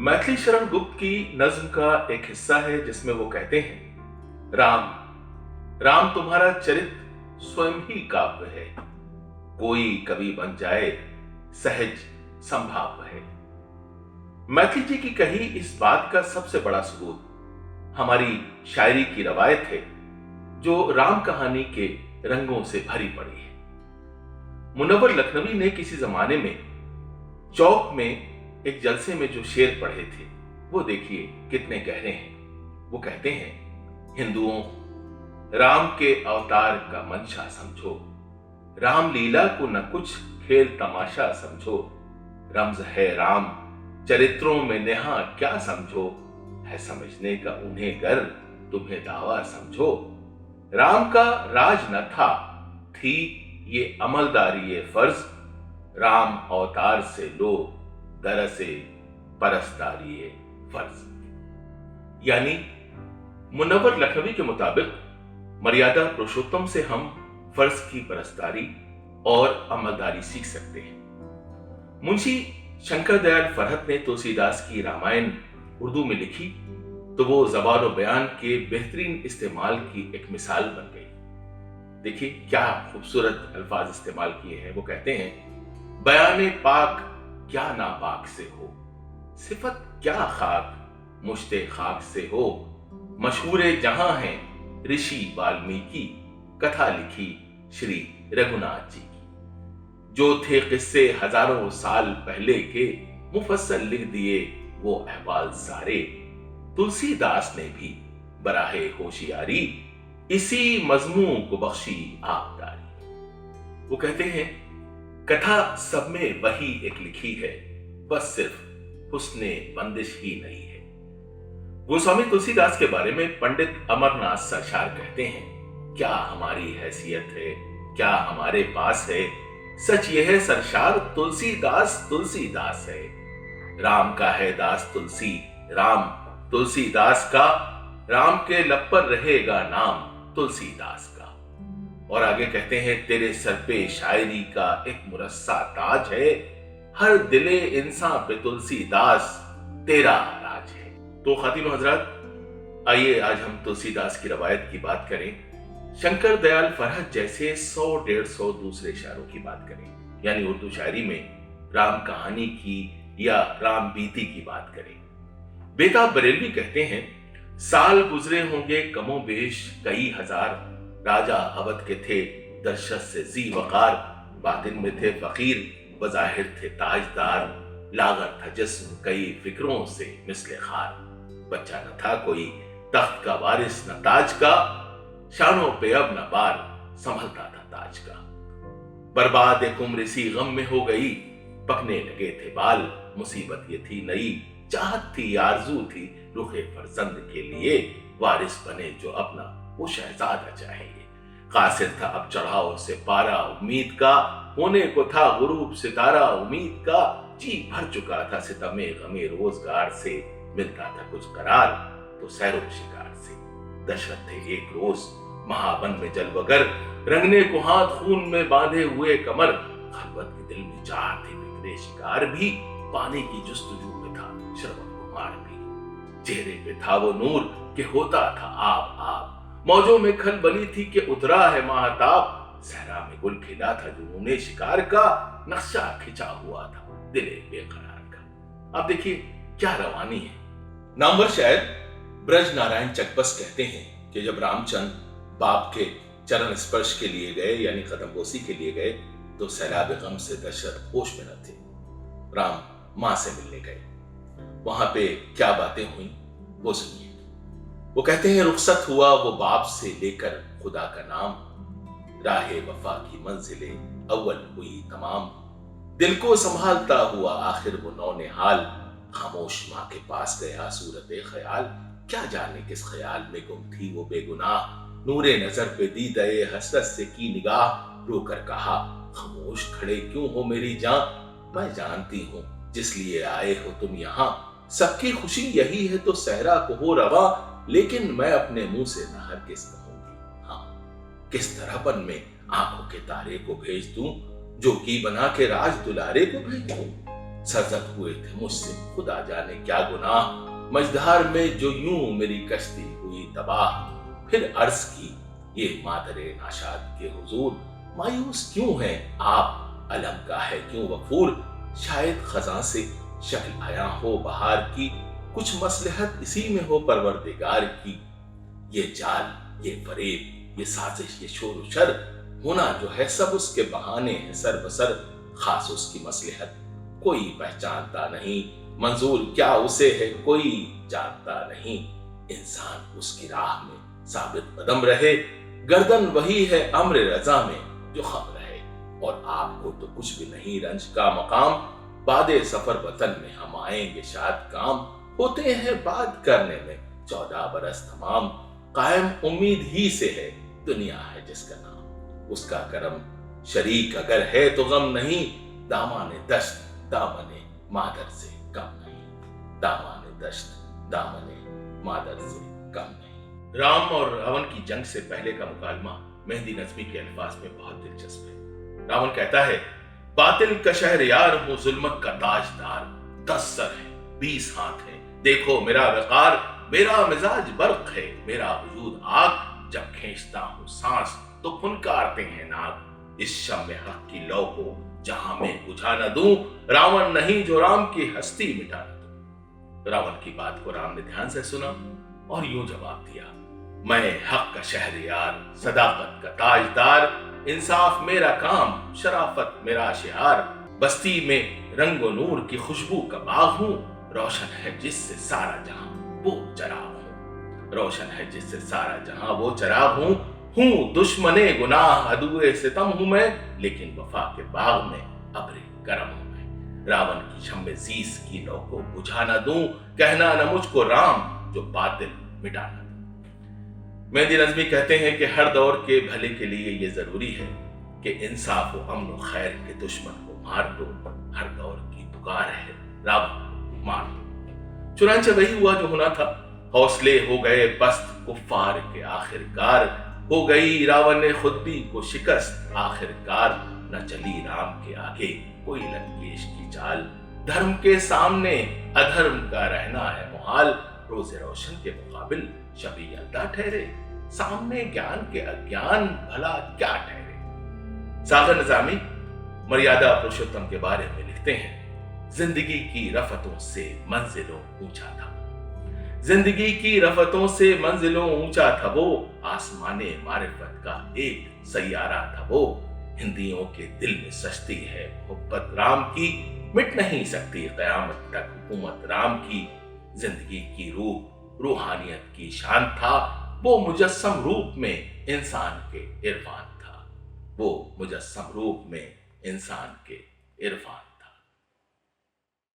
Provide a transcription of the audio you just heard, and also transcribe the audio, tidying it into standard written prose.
मैथिली शरण गुप्त की नज्म का एक हिस्सा है जिसमें वो कहते हैं, राम राम तुम्हारा चरित्र स्वयं ही काव्य है, कोई कवि बन जाए सहज संभाव्य है। मैथिली जी की कही इस बात का सबसे बड़ा सबूत हमारी शायरी की रवायत है, जो राम कहानी के रंगों से भरी पड़ी है। मुनव्वर लखनवी ने किसी जमाने में चौक में एक जलसे में जो शेर पढ़े थे, वो देखिए कितने गहरे हैं। वो कहते हैं, हिंदुओं राम के अवतार का मंशा समझो, राम लीला को न कुछ खेल तमाशा समझो, रमज है राम चरित्रों में नेहा क्या समझो, है समझने का उन्हें गर तुम्हें दावा समझो। राम का राज न था, थी ये अमलदारी ये फर्ज, राम अवतार से लो दरसे परस्तारी ये फर्ज। यानी मुनव्वर लखनवी के मुताबिक मर्यादा पुरुषोत्तम से हम फर्ज की परस्तारी और अमलदारी सीख सकते हैं। मुंशी शंकर दयाल फरहत ने तुलसीदास की रामायण उर्दू में लिखी तो वो ज़बान और बयान के बेहतरीन इस्तेमाल की एक मिसाल बन गई। देखिए क्या खूबसूरत अल्फाज इस्तेमाल किए हैं। वो कहते हैं, बयाने पाक क्या नापाक से हो, सिफत क्या खाक मुश्ते खाक से हो, मशहूरे जहां हैं ऋषि वाल्मीकि, कथा लिखी श्री रघुनाथ जी की, जो थे किस्से हजारों साल पहले के, मुफस्सल लिख दिए वो अहवाल सारे, तुलसीदास ने भी बराहे होशियारी, इसी मजमून को बख्शी आपदारी। वो कहते हैं, कथा सब में वही एक लिखी है, बस सिर्फ हुस्ने बंदिश ही नहीं है। गोस्वामी तुलसीदास के बारे में पंडित अमरनाथ सरशार कहते हैं, क्या हमारी हैसियत है, क्या हमारे पास है, सच यह है सरशार तुलसीदास तुलसीदास है, राम का है दास तुलसी राम तुलसीदास का, राम के लब पर रहेगा नाम तुलसीदास का। और आगे कहते हैं, तेरे सर पे शायरी का एक मुरस्सा ताज है, हर दिले इंसान पे तुलसीदास तेरा राज है। तो खातिन हजरात, आइए आज हम तुलसीदास की रवायत की बात करें, शंकर दयाल फरहत जैसे 100-150 दूसरे शायरों की बात करें, यानी उर्दू शायरी में राम कहानी की या राम बीती की बात करें। बेताब बरेलवी कहते हैं, साल गुजरे होंगे कमो बेश कई हजार, राजा अवध के थे दर्शत से जी वकार, बातिन में थे फकीर बज़ाहिर थे ताजदार, लागत था जिस्म कई फिक्रों से मिसले खार, बच्चा न था कोई तख्त का वारिस न ताज का, शानों पे अब न बार संभलता था ताज का, बर्बाद एक उम्र इसी गम में हो गई, पकने लगे थे बाल मुसीबत ये थी नई, चाहत थी आरज़ू थी रुखे फरजंद के लिए, वारिस बने जो अपना वो शहजादा चाहेंगे, कासिर था अब चढ़ाओ से पारा उम्मीद का, होने को था गुरूब सितारा उम्मीद का, जी भर चुका था सितमे गमे रोजगार से, मिलता था कुछ करार तो सैरो शिकार से, दशरथ थे एक रोज महावन में जलवगर, रंगने को हाथ खून में बांधे हुए कमर, खलवत के दिल में चाह थे बिखरे शिकार भी, पानी की जुस्तजू में था शरबत कुमार भी, चेहरे पे था वो नूर कि होता था आब आब, मौजों में खलबली थी कि उतरा है महाताब, सहरा में गुल खिला था जुनूने शिकार का, नक्शा खिंचा हुआ था दिले बेकरार का। अब देखिए क्या रवानी है। नामवर शायर ब्रज नारायण चकबस कहते हैं कि जब रामचंद्र बाप के चरण स्पर्श के लिए गए, यानी कदमबोसी के लिए गए, तो सैलाब गम से दशरथ होश में न थे। राम मां से मिलने गए, वहां पे क्या बातें हुई वो सुनिए। वो कहते हैं, रुखसत हुआ वो बाप से लेकर खुदा का नाम, राहे वफा की मंजिले अव्वल हुई तमाम, दिल को संभालता हुआ आखिर वो नौनिहाल, खामोश मां के पास गया सूरत ख्याल, क्या जाने किस ख्याल में गुम थी वो बेगुनाह, नूरे नजर पे दी दए हसरत से की निगाह, रोकर कहा खामोश खड़े क्यों हो मेरी जान, मैं जानती हूं जिस लिए आए हो तुम यहाँ, सबकी खुशी यही है तो सहरा को हो रवा, लेकिन मैं अपने मुंह से न हरगिज़ कहूंगी हाँ, किस तरहपन में आंखों के तारे को भेज दूं, जो की बना के राज दुलारे को भेज दूं, सरजद हुए थे मुझसे खुदा जाने क्या गुनाह, मझधार में जो यूं मेरी कश्ती हुई तबाह। फिर अर्ज की ये मादरे नाशाद के हुजूर, मायूस क्यों हैं आप, अलम का है क्यों वफूर। शायद खजा से शक्ल आया हो बहार की, कुछ मसलहत इसी में हो परवरदिगार की। ये जाल, ये फरेब, ये साजिश, ये शोर शर, होना जो है सब उसके बहाने है सर बसर। खास उसकी मसलहत कोई पहचानता नहीं, मंजूर क्या उसे है कोई जानता नहीं। इंसान उसकी राह में साबित कदम रहे, गर्दन वही है अम्र रजा में जो खम रहे। और आपको तो कुछ भी नहीं रंज का मकाम, बादे सफर वतन में हम आएंगे शाद काम। होते हैं बात करने में 14 बरस तमाम, कायम उम्मीद ही से है दुनिया है जिसका नाम। उसका करम शरीक अगर है तो गम नहीं, दामाने दश्त दामने मादर से कम नहीं। दामाने दश्त दामने मादर से कम नहीं। राम और रावण की जंग से पहले का मुकालमा मेहदी नज़मी के अल्फाज में बहुत दिलचस्प है। रावण कहता है, बातिल का शहरयार हूं जुल्मत का ताजदार, 10 सर है 20 हाथ है, देखो मेरा वकार, मेरा मिजाज बर्क है, मेरा वजूद आग, जब खींचता हूं सांस तो फुनकारते हैं नाग। इस शम्मे हक की लौ को जहां मैं बुझा न दूं, रावण नहीं जो राम की हस्ती मिटा न दूं। रावण की बात को राम ने ध्यान से सुना और यूं जवाब दिया, मैं हक का शहरयार, सदाकत का ताजदार, इंसाफ मेरा काम, शराफत मेरा शिहार। बस्ती में रंग व नूर की खुशबू का बाग हूं, रोशन है जिससे सारा जहां वो चराग हूं। रोशन है जिससे सारा जहां वो चराग हूं दुश्मने गुनाह अदुए सितम हूं मैं, लेकिन वफा के बाग में अब्रे करम हूं मैं। रावण की शम्मे जीस की लौ को बुझा न दूं, कहना न मुझको राम जो बातिल मिटा न दूं। मेहदी नज़मी कहते हैं कि हर दौर के भले के लिए ये जरूरी है कि इंसाफ व अमन व खैर के दुश्मन को मार दो। हर दौर की पुकार है रावण को मार दो। चुनांचे वही हुआ जो होना था, हौसले हो गए पस्त कुफ्फार के आखिरकार, हो गई रावण ने खुद भी को शिकस्त आखिरकार। न चली राम के आगे कोई लंकेश की चाल, धर्म के सामने अधर्म का रहना है मुहाल। रोजे रोशन के मुकाबिल शबी यल्दा ठहरे, सामने ज्ञान के अज्ञान भला क्या ठहरे। सागर निजामी मर्यादा पुरुषोत्तम के बारे में लिखते हैं, जिंदगी की रफतों से मंजिलों ऊंचा था, जिंदगी की रफतों से मंजिलों ऊंचा था वो, आसमाने मारिफत का एक सैयारा था वो। हिंदियों के दिल में सजती है मोहब्बत राम की, मिट नहीं सकती कयामत तक हुकूमत राम की। जिंदगी की रूह रूहानियत की शान था, वो मुजस्सम रूप में इंसान के इरफान था, वो मुजस्सम रूप में इंसान के इरफान।